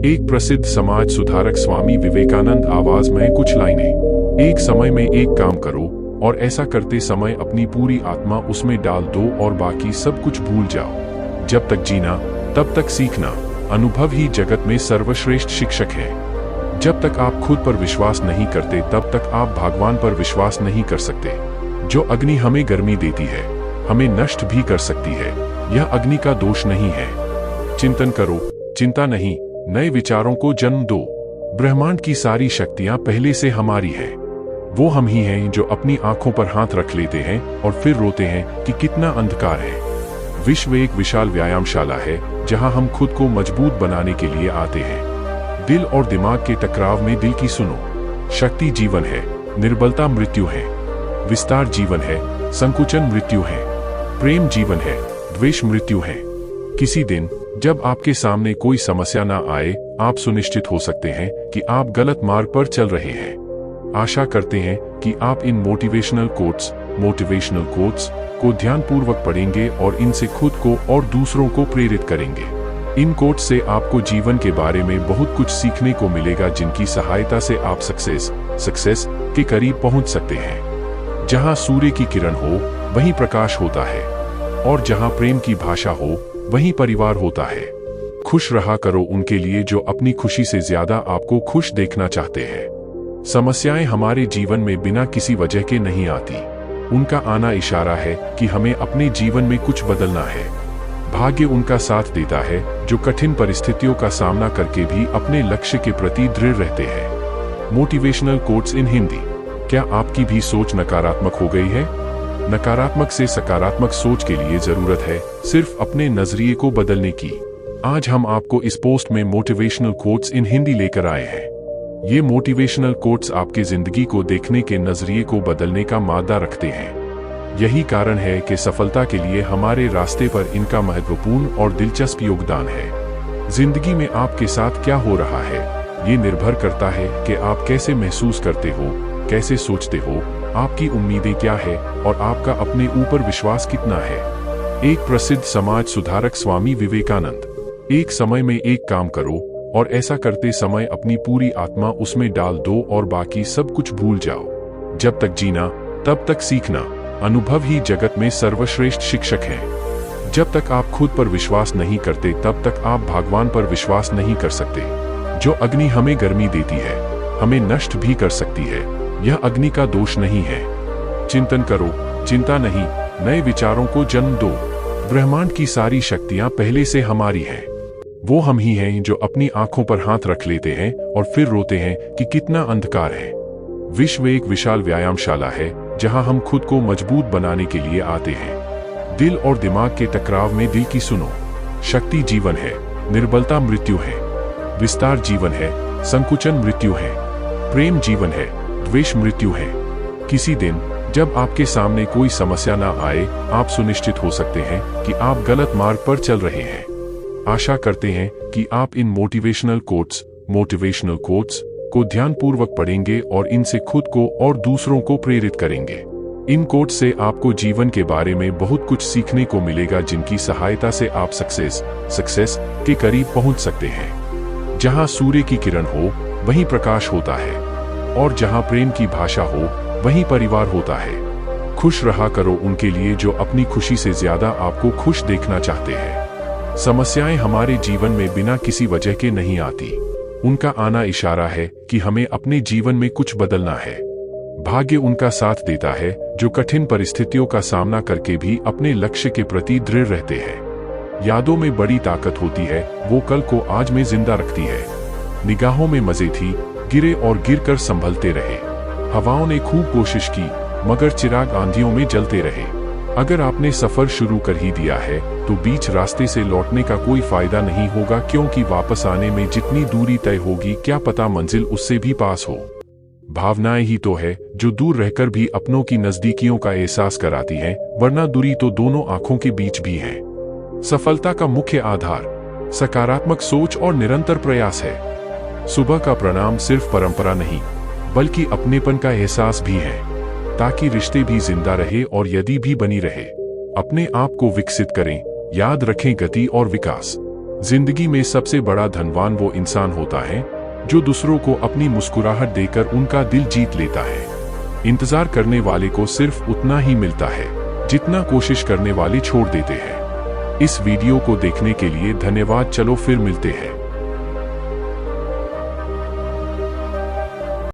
एक प्रसिद्ध समाज सुधारक स्वामी विवेकानंद आवाज में कुछ लाइनें। एक समय में एक काम करो और ऐसा करते समय अपनी पूरी आत्मा उसमें डाल दो और बाकी सब कुछ भूल जाओ। जब तक जीना तब तक सीखना, अनुभव ही जगत में सर्वश्रेष्ठ शिक्षक है। जब तक आप खुद पर विश्वास नहीं करते तब तक आप भगवान पर विश्वास नहीं कर सकते। जो अग्नि हमें गर्मी देती है हमें नष्ट भी कर सकती है, यह अग्नि का दोष नहीं है। चिंतन करो, चिंता नहीं, नए विचारों को जन्म दो। ब्रह्मांड की सारी शक्तियां पहले से हमारी हैं। वो हम ही हैं जो अपनी आंखों पर हाथ रख लेते हैं और फिर रोते हैं कि कितना अंधकार है। विश्व एक विशाल व्यायामशाला है जहां हम खुद को मजबूत बनाने के लिए आते हैं। दिल और दिमाग के टकराव में दिल की सुनो। शक्ति जीवन है, निर्बलता मृत्यु है। विस्तार जीवन है, संकुचन मृत्यु है। प्रेम जीवन है, द्वेष मृत्यु है। किसी दिन जब आपके सामने कोई समस्या ना आए, आप सुनिश्चित हो सकते हैं कि आप गलत मार्ग पर चल रहे हैं। आशा करते हैं कि आप इन मोटिवेशनल कोट्स को ध्यानपूर्वक पढ़ेंगे और इनसे खुद को और दूसरों को प्रेरित करेंगे। इन कोट्स से आपको जीवन के बारे में बहुत कुछ सीखने को मिलेगा, जिनकी सहायता से आप सक्सेस के करीब पहुंच सकते हैं। जहां सूर्य की किरण हो वहीं प्रकाश होता है, और जहां प्रेम की भाषा हो वहीं परिवार होता है। खुश रहा करो उनके लिए जो अपनी खुशी से ज्यादा आपको खुश देखना चाहते हैं। समस्याएं हमारे जीवन में बिना किसी वजह के नहीं आती। उनका आना इशारा है कि हमें अपने जीवन में कुछ बदलना है। भाग्य उनका साथ देता है जो कठिन परिस्थितियों का सामना करके भी अपने लक्ष्य के प्रति दृढ़ रहते हैं। Motivational quotes in Hindi. क्या आपकी भी सोच नकारात्मक हो गई है? नकारात्मक से सकारात्मक सोच के लिए जरूरत है सिर्फ अपने नजरिए को बदलने की। आज हम आपको इस पोस्ट में मोटिवेशनल कोट्स इन हिंदी लेकर आए हैं। ये मोटिवेशनल कोट्स आपके जिंदगी को देखने के नजरिए को बदलने का मादा रखते हैं। यही कारण है कि सफलता के लिए हमारे रास्ते पर इनका महत्वपूर्ण और दिलचस्प योगदान है। जिंदगी में आपके साथ क्या हो रहा है, ये निर्भर करता है कि आप कैसे महसूस करते हो, कैसे सोचते हो, आपकी उम्मीदें क्या है और आपका अपने ऊपर विश्वास कितना है। एक प्रसिद्ध समाज सुधारक स्वामी विवेकानंद। एक समय में एक काम करो और ऐसा करते समय अपनी पूरी आत्मा उसमें डाल दो और बाकी सब कुछ भूल जाओ। जब तक जीना तब तक सीखना, अनुभव ही जगत में सर्वश्रेष्ठ शिक्षक है। जब तक आप खुद पर विश्वास नहीं करते तब तक आप भगवान पर विश्वास नहीं कर सकते। जो अग्नि हमें गर्मी देती है हमें नष्ट भी कर सकती है, यह अग्नि का दोष नहीं है। चिंतन करो, चिंता नहीं, नए विचारों को जन्म दो। ब्रह्मांड की सारी शक्तियां पहले से हमारी हैं। वो हम ही हैं जो अपनी आंखों पर हाथ रख लेते हैं और फिर रोते हैं कि कितना अंधकार है। विश्व एक विशाल व्यायामशाला है जहां हम खुद को मजबूत बनाने के लिए आते हैं। दिल और दिमाग के टकराव में दिल की सुनो। शक्ति जीवन है, निर्बलता मृत्यु है। विस्तार जीवन है, संकुचन मृत्यु है। प्रेम जीवन है, द्वेष मृत्यु है। किसी दिन जब आपके सामने कोई समस्या ना आए, आप सुनिश्चित हो सकते हैं कि आप गलत मार्ग पर चल रहे हैं। आशा करते हैं कि आप इन मोटिवेशनल कोट्स को ध्यानपूर्वक पढ़ेंगे और इनसे खुद को और दूसरों को प्रेरित करेंगे। इन कोट्स से आपको जीवन के बारे में बहुत कुछ सीखने को मिलेगा, जिनकी सहायता से आप सक्सेस के करीब पहुंच सकते हैं। जहां सूर्य की किरण हो वहीं प्रकाश होता है, और जहां प्रेम की भाषा हो वहीं परिवार होता है। खुश रहा करो उनके लिए जो अपनी खुशी से ज्यादा आपको खुश देखना चाहते हैं। समस्याएं हमारे जीवन में बिना किसी वजह के नहीं आती। उनका आना इशारा है कि हमें अपने जीवन में कुछ बदलना है। भाग्य उनका साथ देता है जो कठिन परिस्थितियों का सामना करके भी अपने लक्ष्य के प्रति दृढ़ रहते हैं। यादों में बड़ी ताकत होती है, वो कल को आज में जिंदा रखती है। निगाहों में मजे थी, गिरे और गिरकर संभलते रहे। हवाओं ने खूब कोशिश की मगर चिराग आंधियों में जलते रहे। अगर आपने सफर शुरू कर ही दिया है तो बीच रास्ते से लौटने का कोई फायदा नहीं होगा, क्योंकि वापस आने में जितनी दूरी तय होगी क्या पता मंजिल उससे भी पास हो। भावनाएं ही तो है जो दूर रहकर भी अपनों की नजदीकियों का एहसास कराती हैं, वरना दूरी तो दोनों आंखों के बीच भी है। सफलता का मुख्य आधार सकारात्मक सोच और निरंतर प्रयास है। सुबह का प्रणाम सिर्फ परंपरा नहीं बल्कि अपनेपन का एहसास भी है, ताकि रिश्ते भी जिंदा रहे और यदि भी बनी रहे। अपने आप को विकसित करें, याद रखें गति और विकास जिंदगी में सबसे बड़ा धनवान वो इंसान होता है जो दूसरों को अपनी मुस्कुराहट देकर उनका दिल जीत लेता है। इंतजार करने वाले को सिर्फ उतना ही मिलता है जितना कोशिश करने वाले छोड़ देते हैं। इस वीडियो को देखने के लिए धन्यवाद। चलो फिर मिलते हैं।